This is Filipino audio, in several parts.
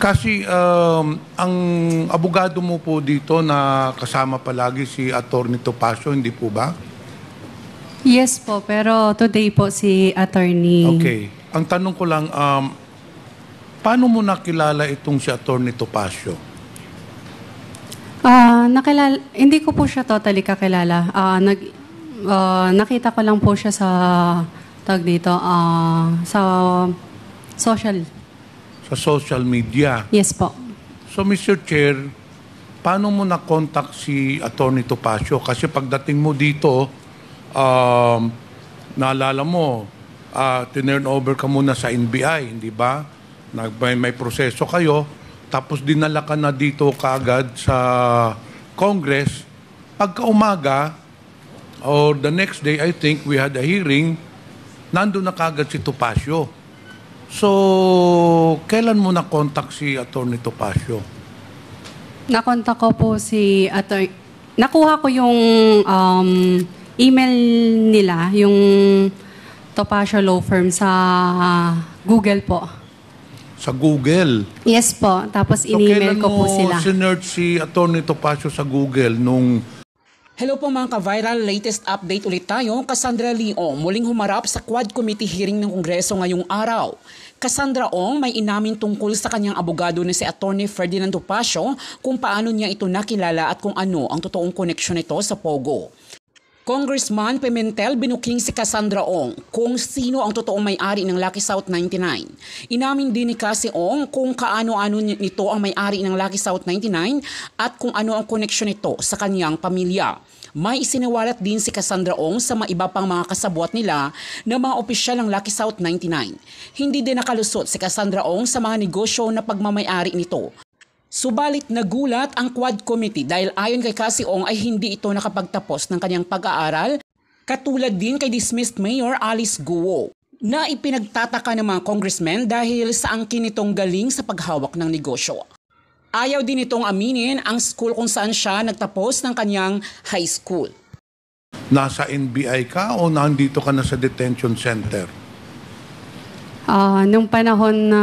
Kasi ang abogado mo po dito na kasama palagi si Atty. Topacio, hindi po ba? Yes po, pero today po si attorney. Okay. Ang tanong ko lang, paano mo nakilala itong si Atty. Topacio? Hindi ko po siya totally kakilala. Nakita ko lang po siya sa sa social. Sa social media? Yes po. So, Mr. Chair, paano mo na-contact si Atty. Topacio? Kasi pagdating mo dito, naalala mo, tinurn over ka muna sa NBI, hindi ba? May proseso kayo, tapos dinala ka na dito kaagad sa Congress. Pagka umaga, or the next day, I think, we had a hearing, nandun na kaagad si Topacio. So, kailan mo na-contact si Atty. Topacio? Nakontak ko po si attorney. Nakuha ko yung email nila, yung Topacio Law Firm sa Google po. Sa Google? Yes po. Tapos So, in-email ko po kailan mo sila. sinearch si Atty. Topacio sa Google nung... Hello po mga ka-viral, latest update ulit tayo. Cassandra Leong muling humarap sa Quad Committee hearing ng Kongreso ngayong araw. Cassandra Ong may inamin tungkol sa kanyang abogado na si Atty. Ferdinand Topacio kung paano niya ito nakilala at kung ano ang totoong koneksyon nito sa Pogo. Congressman Pimentel binuking si Cassandra Ong kung sino ang totoong may-ari ng Lucky South 99. Inamin din ni Cassie Ong kung kaano-ano nito ang may-ari ng Lucky South 99 at kung ano ang koneksyon nito sa kanyang pamilya. May isiniwalat din si Cassandra Ong sa iba pang mga kasabwat nila na mga opisyal ng Lucky South 99. Hindi din nakalusot si Cassandra Ong sa mga negosyo na pagmamay-ari nito. Subalit nagulat ang Quad Committee dahil ayon kay Cassie Ong ay hindi ito nakapagtapos ng kanyang pag-aaral, katulad din kay dismissed Mayor Alice Guo, na ipinagtataka ng mga congressmen dahil sa angkin nitong galing sa paghawak ng negosyo. Ayaw din itong aminin ang school kung saan siya nagtapos ng kanyang high school. Nasa NBI ka o nandito ka na sa detention center? Nung panahon na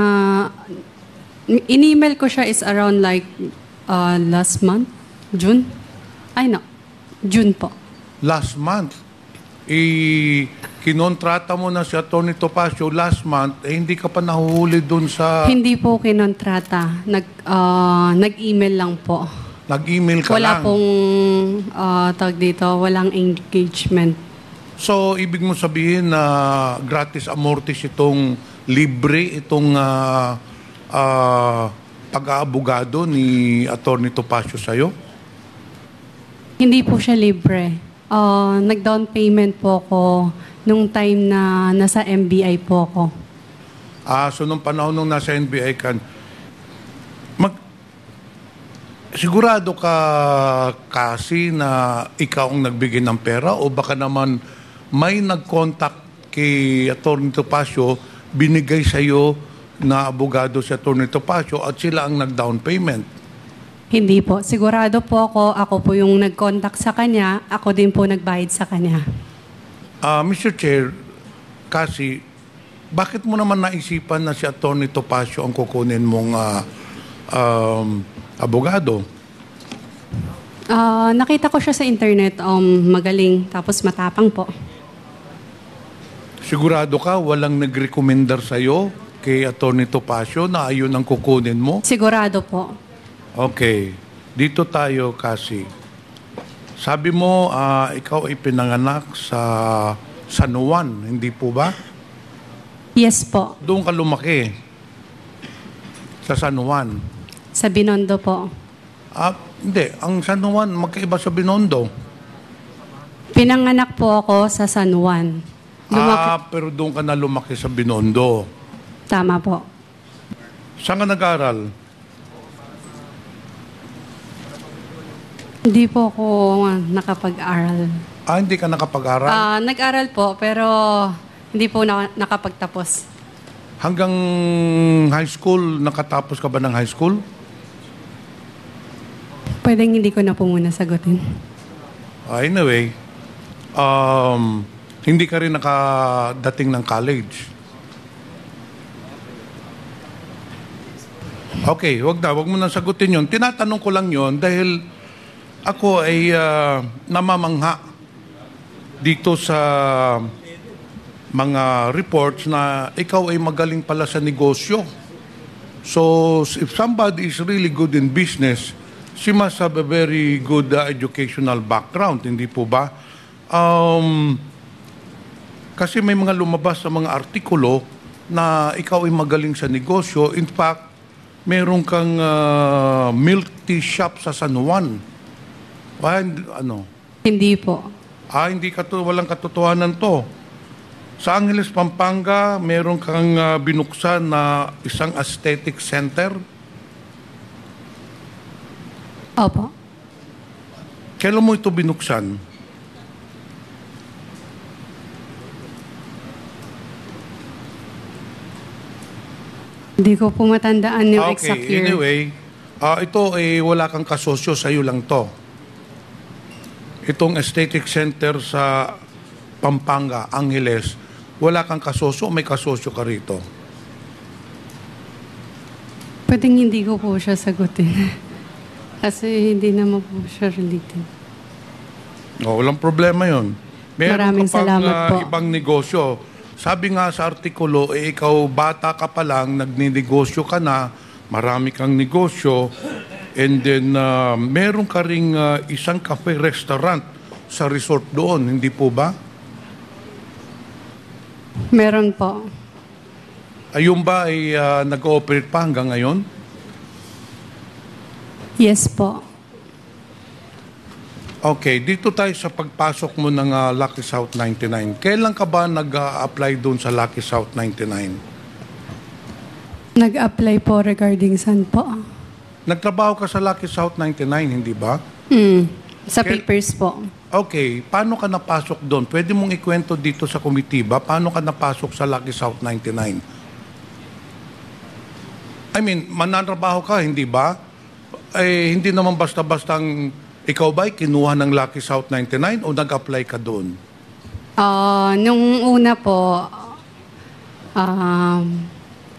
in-email ko siya is around like last month, June. June po. Last month. Kinontrata mo na si Atty. Topacio last month, hindi ka pa nahuhuli dun sa... Hindi po kinontrata. Nag-email lang po. Nag-email ka Wala lang? pong walang engagement. So, ibig mo sabihin na gratis amortis itong libre, itong pag-aabogado ni Atty. Topacio sa'yo? Hindi po siya libre. Nag-down payment po ako nung time na nasa MBI po ako. So nung panahon nung nasa NBI ka, sigurado ka kasi na ikaw ang nagbigay ng pera o baka naman may nag-contact kay Atty. Topacio, binigay sa'yo na abogado si Atty. Topacio at sila ang nag-down payment? Hindi po. Sigurado po ako po yung nag-contact sa kanya, ako din po nagbayad sa kanya. Mr. Chair, kasi bakit mo naman naisipan na si Atty. Topacio ang kukunin mong abogado? Nakita ko siya sa internet, magaling, tapos matapang po. Sigurado ka walang nag-recommendar sa'yo kay Atty. Topacio na ayun ang kukunin mo? Sigurado po. Okay. Dito tayo kasi. Sabi mo, ikaw ay pinanganak sa San Juan, hindi po ba? Yes po. Doon ka lumaki? Sa San Juan? Sa Binondo po. Hindi. Ang San Juan, magkaiba sa Binondo. Pinanganak po ako sa San Juan. Pero doon ka na lumaki sa Binondo. Tama po. Saan ka nag-aral? Hindi po ako nakapag-aral. Hindi ka nakapag-aral? Nag-aral po, pero hindi po nakapagtapos. Hanggang high school, nakatapos ka ba ng high school? Pwedeng hindi ko na po muna sagutin. Anyway, hindi ka rin nakadating ng college? Okay, wag mo nang sagutin yun. Tinatanong ko lang yun dahil ako ay namamangha dito sa mga reports na ikaw ay magaling pala sa negosyo. So, if somebody is really good in business, she must have a very good educational background, hindi po ba? Kasi may mga lumabas sa mga artikulo na ikaw ay magaling sa negosyo. In fact, meron kang milk tea shop sa San Juan. Ano? Hindi po. Hindi walang katotohanan to. Sa Angeles, Pampanga, meron kang binuksan na isang aesthetic center. Opo. Kailan mo ito binuksan? Hindi ko po matandaan yung exact year. Anyway, ito ay wala kang kasosyo, sa'yo lang to. Itong aesthetic center sa Pampanga, Angeles, wala kang kasosyo, may kasosyo ka rito. Pwedeng hindi ko po siya sagutin. Kasi hindi naman po siya related. Walang problema yon. Meron Maraming ka pang salamat po. ibang negosyo. Sabi nga sa artikulo, ikaw bata ka pa lang, nagninegosyo ka na, marami kang negosyo, and then meron ka ring isang cafe-restaurant sa resort doon, hindi po ba? Meron po. Ayun ba ay nag-ooperate pa hanggang ngayon? Yes po. Okay, dito tayo sa pagpasok mo ng Lucky South 99. Kailan ka ba nag-apply doon sa Lucky South 99? Nag-apply po regarding saan po? Nagtrabaho ka sa Lucky South 99, hindi ba? Sa papers po. Okay, paano ka napasok doon? Pwede mong ikwento dito sa komitiba, paano ka napasok sa Lucky South 99? I mean, mananrabaho ka, hindi ba? Hindi naman basta-bastang ikaw ba'y kinuha ng Lucky South 99 o nag-apply ka doon? Nung una po,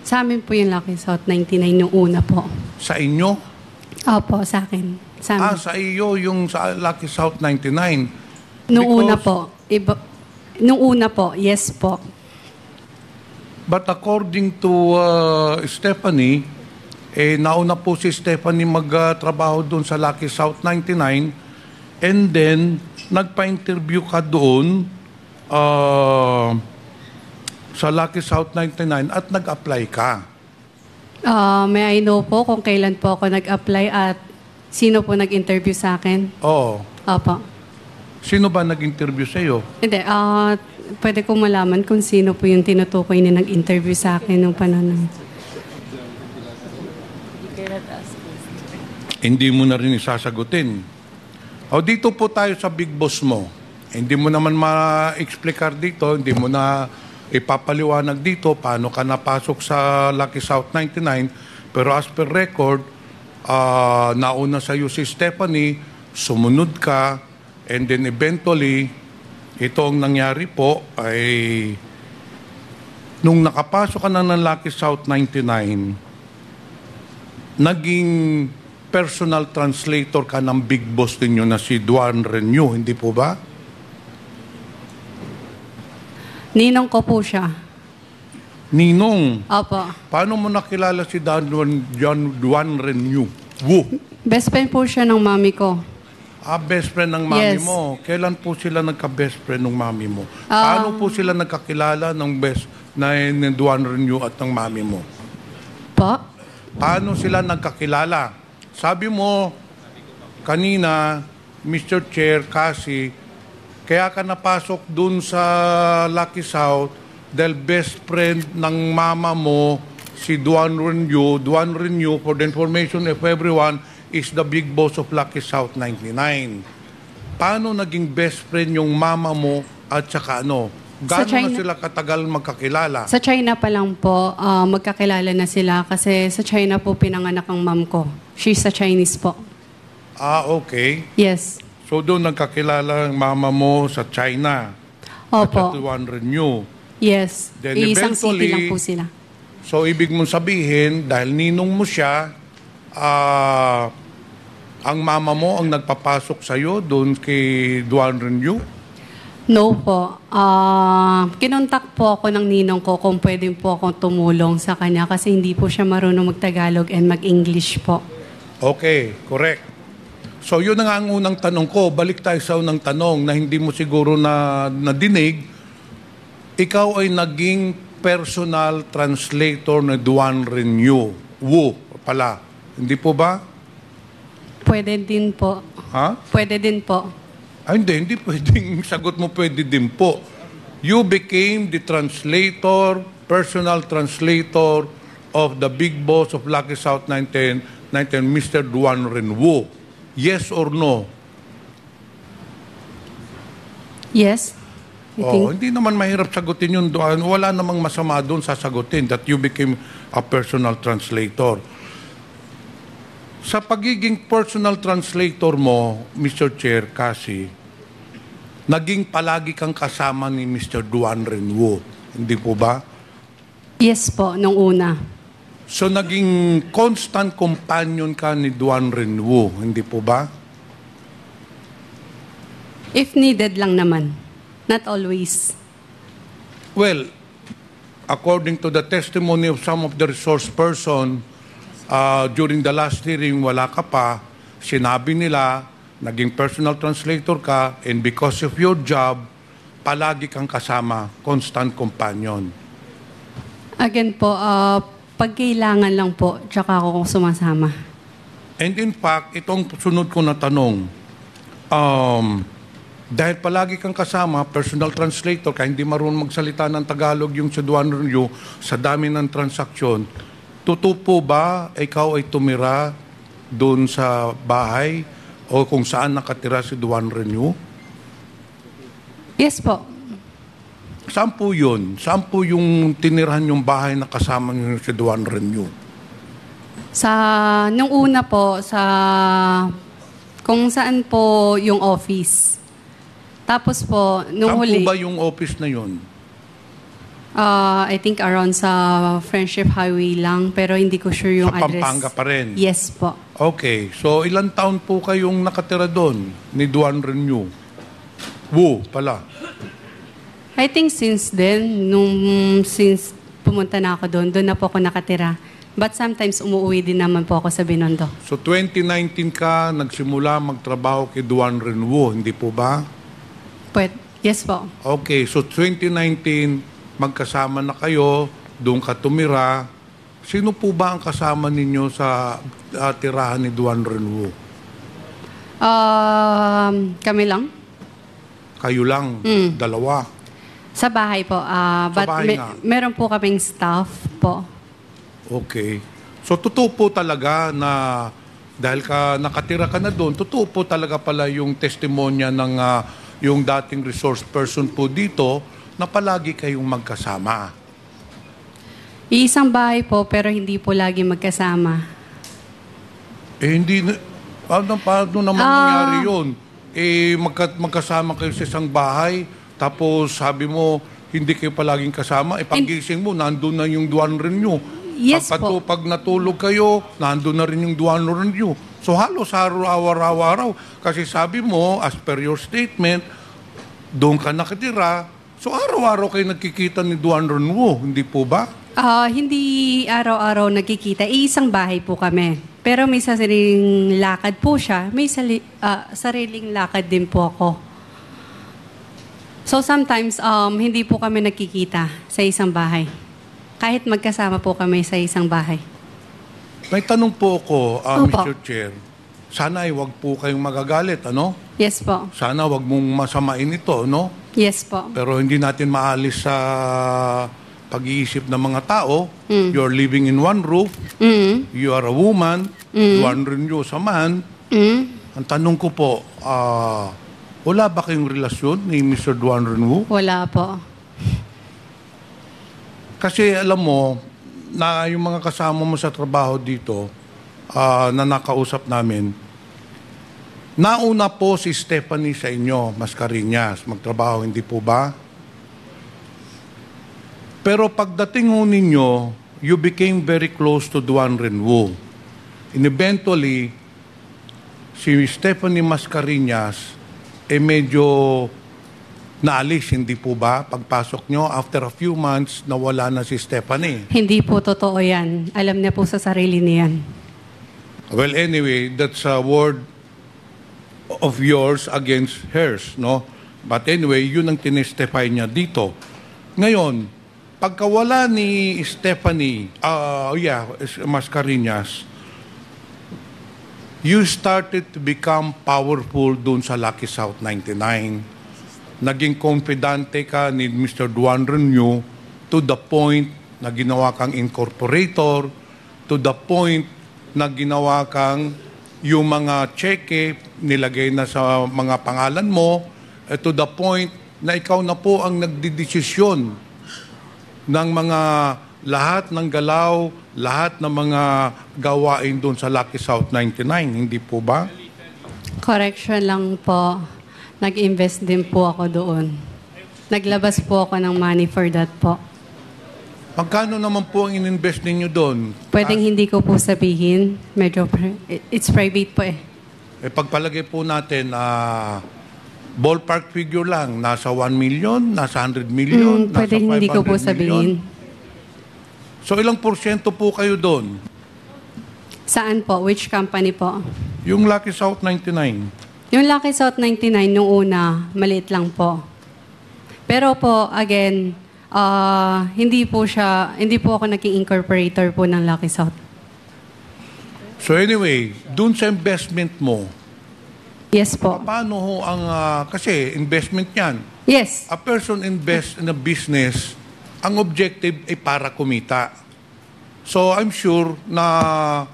sa amin po yung Lucky South 99 nung una po. Sa inyo? Opo, sa akin. Sa amin. Sa iyo yung sa Lucky South 99. Nung una Because- po. Nung una po, yes po. But according to Stephanie, nauna po si Stephanie magtrabaho doon sa Lucky South 99 and then nagpa-interview ka doon sa Lucky South 99 at nag-apply ka. May I know po kung kailan po ako nag-apply at sino po nag-interview sa akin? Oo. Opo. Sino ba nag-interview sa iyo? Hindi, pwede ko malaman kung sino po yung tinutukoy na nag-interview sa akin nung panahon na yun. Hindi mo na rin isasagutin. Dito po tayo sa big boss mo. Hindi mo naman ma-explicar dito, hindi mo na ipapaliwanag dito paano ka napasok sa Lucky South 99. Pero as per record, nauna sa iyo si Stephanie, sumunod ka, and then eventually, ito ang nangyari po ay nung nakapasok ka na ng Lucky South 99, naging personal translator ka ng big boss ninyo na si Duan Renew, hindi po ba? Ninong ko po siya. Ninong, Opo. paano mo nakilala si Duan Renew? Best friend po siya ng mami ko. Best friend ng mami Yes. mo. Kailan po sila nagka-best friend ng mami mo? Paano po sila nagkakilala ng ni Duan Renew at ng mami mo? Po? Paano sila nagkakilala? Sabi mo kanina, Mr. Chair, kasi kaya ka napasok dun sa Lucky South dahil best friend ng mama mo, si Duan Renew. Duan Renew, for the information of everyone, is the big boss of Lucky South 99. Paano naging best friend yung mama mo at saka ano? Gaano na China. sila katagal magkakilala? Sa China pa lang po, magkakilala na sila kasi sa China po pinanganak ang mom ko. She's a Chinese po. Okay. Yes. So doon nagkakilala ang mama mo sa China. At Opo. sa Duan Renew. Yes. Then Isang city eventually- lang po sila. So, ibig mong sabihin, dahil ninong mo siya, ang mama mo ang nagpapasok sa'yo doon kay Duan Renyu? No po. Kinontak po ako ng ninong ko kung pwede po akong tumulong sa kanya kasi hindi po siya marunong mag-Tagalog and mag-English po. Okay, correct. So, yun na nga ang unang tanong ko. Balik tayo sa unang tanong na hindi mo siguro nadinig. Ikaw ay naging personal translator na Duan Renyu. Wu pala. Hindi po ba? Pwede din po. Ha? Pwede din po. Ay, hindi pwedeng sagot mo pwede din po. You became the translator, personal translator of the big boss of Lucky South 19, Mr. Duan Renwu. Yes or no? Yes? You think? Hindi naman mahirap sagutin yun. Wala namang masama doon sasagutin that you became a personal translator. Sa pagiging personal translator mo, Mr. Chair, kasi, naging palagi kang kasama ni Mr. Duan Renwu. Hindi po ba? Yes po, nung una. So, naging constant companion ka ni Duan Renwu. Hindi po ba? If needed lang naman. Not always. Well, according to the testimony of some of the resource person, during the last hearing, wala ka pa, sinabi nila, naging personal translator ka, and because of your job, palagi kang kasama, constant companion. Again po, pag kailangan lang po, tsaka ako sumasama. And in fact, itong sunod ko na tanong, dahil palagi kang kasama, personal translator, kaya hindi marunong magsalita ng Tagalog yung si Duan Renwu, sa dami ng transaksyon, totoo po ba ikaw ay tumira doon sa bahay o kung saan nakatira si Duan Renwu? Yes po. Saan po yun? Saan po yung tinirahan yung bahay na kasama niyo si Duan Renwu? Nung una po, kung saan po yung office. Tapos po, nung Saan huli, po ba yung office na yun? I think around sa Friendship Highway lang, pero hindi ko sure yung Sa address. Pampanga pa rin? Yes po. Okay. So, ilang taon po kayong nakatira doon ni Duan Renwu? Wu pala. I think since then, since pumunta na ako doon na po ako nakatira. But sometimes umuwi din naman po ako sa Binondo. So, 2019 ka nagsimula magtrabaho kay Duan Renwu, hindi po ba? Yes po. Okay. So, 2019, magkasama na kayo, doon ka tumira. Sino po ba ang kasama ninyo sa tirahan ni Duan Renwu? Kami lang. Kayo lang, dalawa. Sa bahay po. But bahay nga. meron po kaming staff po. Okay. So, totoo po talaga na dahil ka nakatira ka na doon, totoo po talaga pala yung testimonya ng yung dating resource person po dito na palagi kayong magkasama. Iisang bahay po, pero hindi po lagi magkasama. Hindi na, paano naman nangyari yun? Magkasama kayo sa isang bahay, tapos sabi mo, hindi kayo palaging kasama, pagising mo, nandun na yung Duan Renwu. Yes po. Pag natulog kayo, nandun na rin yung Duan Renwu. So halos araw-araw. Kasi sabi mo, as per your statement, doon ka nakatira, so araw-araw kayo nagkikita ni Duan Renwu, hindi po ba? Hindi araw-araw nagkikita. Iisang bahay po kami. Pero may sariling lakad po siya. May sariling lakad din po ako. So sometimes, hindi po kami nagkikita sa isang bahay. Kahit magkasama po kami sa isang bahay. May tanong po ako, Opo. Mr. Chair. Sana ay wag po kayong magagalit, ano? Yes po. Sana wag mong masamain ito, no? Yes po. Pero hindi natin maalis sa pag-iisip ng mga tao. You're living in one roof. You are a woman. Duan Renwu sa man. Ang tanong ko po, wala ba kayong relasyon ni Mr. Duan Renwu? Wala po. Kasi alam mo, na yung mga kasama mo sa trabaho dito, na nakausap namin, nauna po si Stephanie sa inyo, Mascareñas, magtrabaho, hindi po ba? Pero pagdating ho ninyo you became very close to Duan Renwu. And eventually, si Stephanie Mascareñas, medyo naalis, hindi po ba? Pagpasok nyo, after a few months, nawala na si Stephanie. Hindi po totoo yan. Alam niya po sa sarili niyan. Well, anyway, that's a word of yours against hers, no? But anyway, yun ang tinestify niya dito. Ngayon, pagkawala ni Stephanie, Mascareñas, you started to become powerful dun sa Lucky South 99. Naging confidante ka ni Mr. Duan Renwu to the point na ginawa kang incorporator, to the point na ginawa kang yung mga cheque nilagay na sa mga pangalan mo, to the point na ikaw na po ang nagdidesisyon ng mga lahat ng galaw, lahat ng mga gawain doon sa Lucky South 99, hindi po ba? Correction lang po. Nag-invest din po ako doon. Naglabas po ako ng money for that po. Magkano naman po ang ininvest ninyo doon? Pwedeng hindi ko po sabihin. Medyo, it's private po eh. Pagpalagay po natin, ballpark figure lang, nasa 1 million, nasa 100 million, nasa 500 Pwedeng hindi ko po million. sabihin. So ilang porsyento po kayo doon? Saan po? Which company po? Yung Lucky South 99. Yung Lucky South 99, nung una, maliit lang po. Pero po, again, hindi po ako naging incorporator po ng Lucky South. So anyway, dun sa investment mo, Yes po. paano ho ang, kasi investment yan. Yes. A person invests in a business, ang objective ay para kumita. So I'm sure na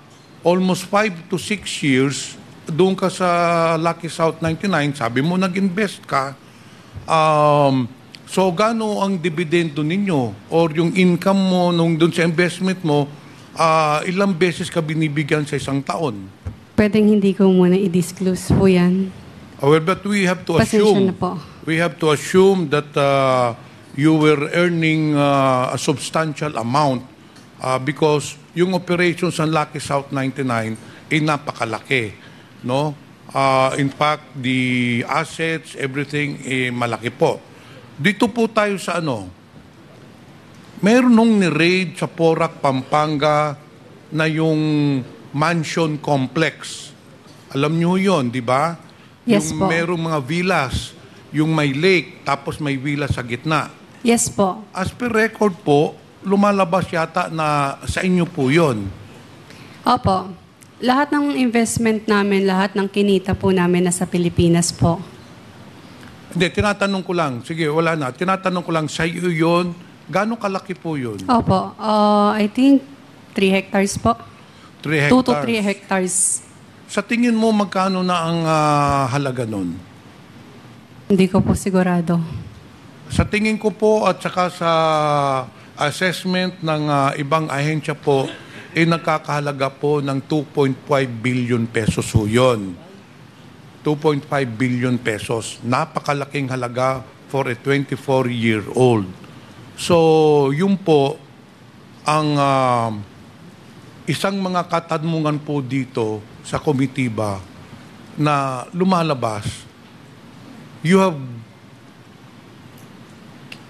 almost 5 to 6 years, doon ka sa Lucky South 99, sabi mo nag-invest ka, so gaano ang dividendo ninyo or yung income mo nung doon sa investment mo, ilang beses ka binibigyan sa isang taon? Pwedeng hindi ko muna i-disclose po yan. Well, but we have to Pasensya assume, na po. we have to assume that you were earning a substantial amount because yung operations ng Lucky South 99 ay napakalaki, no? In fact, the assets, everything malaki po. Dito po tayo sa meron nung ni-raid sa Porac, Pampanga na yung mansion complex. Alam nyo yun, di ba? Yes yung po. merong mga villas, yung may lake, tapos may villa sa gitna. Yes po. As per record po, lumalabas yata na sa inyo po yun. Opo. Lahat ng investment namin, lahat ng kinita po namin nasa Pilipinas po. Hindi, tinatanong ko lang. Sige, wala na. Tinatanong ko lang, sa iyo yun, gano'ng kalaki po yun? Opo. I think 3 hectares po. 3 2 hectares. to 3 hectares. Sa tingin mo, magkano na ang halaga nun? Hindi ko po sigurado. Sa tingin ko po at saka sa assessment ng ibang ahensya po, nagkakahalaga po ng 2.5 billion pesos ho yun. 2.5 billion pesos. Napakalaking halaga for a 24-year-old. So, yun po ang isang mga katanungan po dito sa komitiba na lumalabas. You have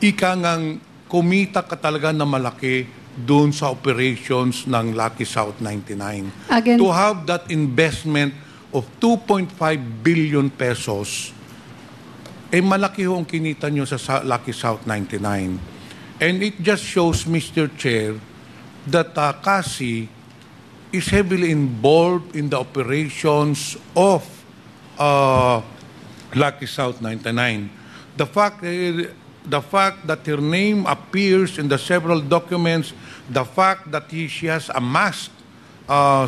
ngang kumita ka talaga na malaki doon sa operations ng Lucky South 99. Again, To have that investment of 2.5 billion pesos, malaki ho ang kinita nyo sa Lucky South 99. And it just shows, Mr. Chair, that Cassie is heavily involved in the operations of Lucky South 99. The fact that her name appears in the several documents, the fact that she has amassed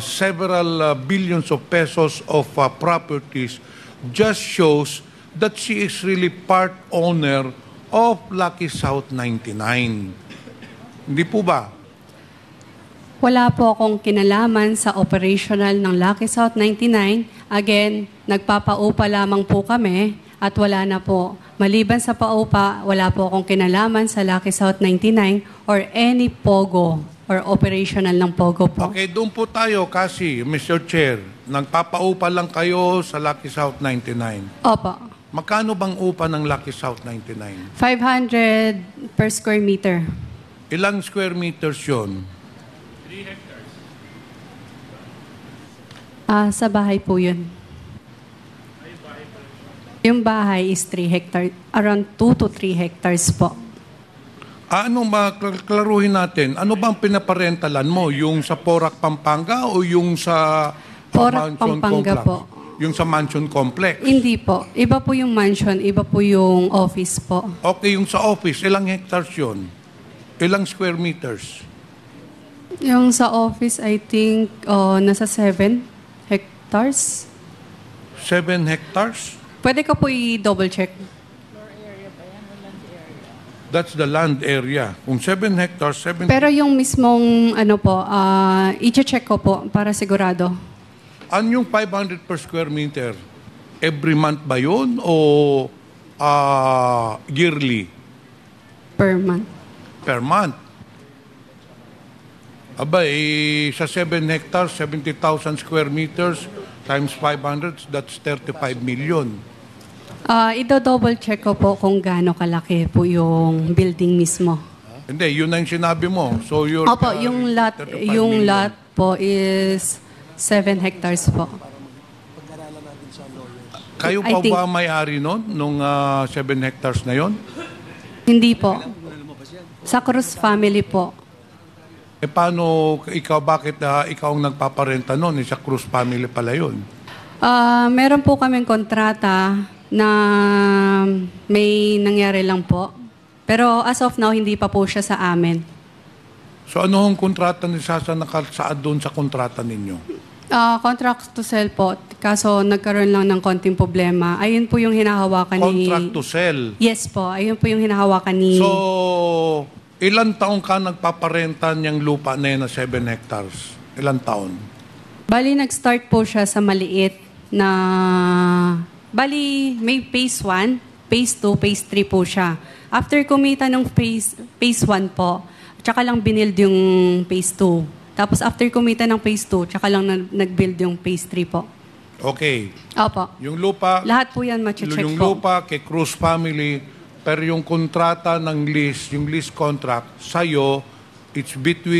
several billions of pesos of properties just shows that she is really part owner of Lucky South 99. Hindi po ba? wala po akong kinalaman sa operational ng Lucky South 99. Again, nagpapaupa lamang po kami at wala na po. Maliban sa paupa, wala po akong kinalaman sa Lucky South 99 or any POGO or operational ng POGO po. Okay, doon po tayo kasi, Mr. Chair, nagpapaupa lang kayo sa Lucky South 99. Opo. Magkano bang upa ng Lucky South 99? 500 per square meter. Ilang square meters yun? Sa bahay po yun. Yung bahay is 3 hectares, around 2 to 3 hectares po. Ano ba, klaruhin natin, ano bang pinaparentalan mo? Yung sa Porac, Pampanga o yung sa Porac, mansion Pampanga complex? po. Yung sa mansion complex? Hindi po. Iba po yung mansion, iba po yung office po. Okay, yung sa office, ilang hectares yun? Ilang square meters? Yung sa office, I think, nasa 7 hectares. 7 hectares? Pwede ka po i-double check. That's the land area. Kung 7 hectares, 7... Pero yung mismong, i-check ko po para sigurado. Ano yung 500 per square meter? Every month ba yun o yearly? Per month. Per month. Aba, sa 7 hectares, 70,000 square meters times 500, that's 35 million. I-double check ko po kung gaano kalaki po yung building mismo. Hindi, yun na yung sinabi mo. So you're, Opo, yung lot, 35 yung million. lot po is 7 hectares po. Kayo I pa think- ba may-ari nun, nung 7 hectares na yon? Hindi po. Sa Cruz family po. Paano ikaw, bakit ikaw ang nagpaparenta nun? Sa Cruz family pala yun. Meron po kaming kontrata na may nangyari lang po. Pero as of now, hindi pa po siya sa amin. So ano ang kontrata ni Sasa nakasaad doon sa kontrata ninyo? Contract to sell po. Kaso nagkaroon lang ng konting problema. Ayun po yung hinahawakan ni... Contract to sell. Yes po. Ayun po yung hinahawakan ni... So, ilan taong ka nagpaparenta niyang lupa na yun na 7 hectares? Ilan taon? Bali, nag-start po siya sa maliit na... Bali, may phase 1, phase 2, phase 3 po siya. After kumita ng phase 1 po, tsaka lang binild yung phase 2. Tapos after kumita ng phase 2, tsaka lang nag-build yung phase 3 po. Okay. Opo. Yung lupa, Lahat po yan mache-check yung po. lupa kay Cruz family, pero yung kontrata ng lease, yung lease contract, sa'yo, it's between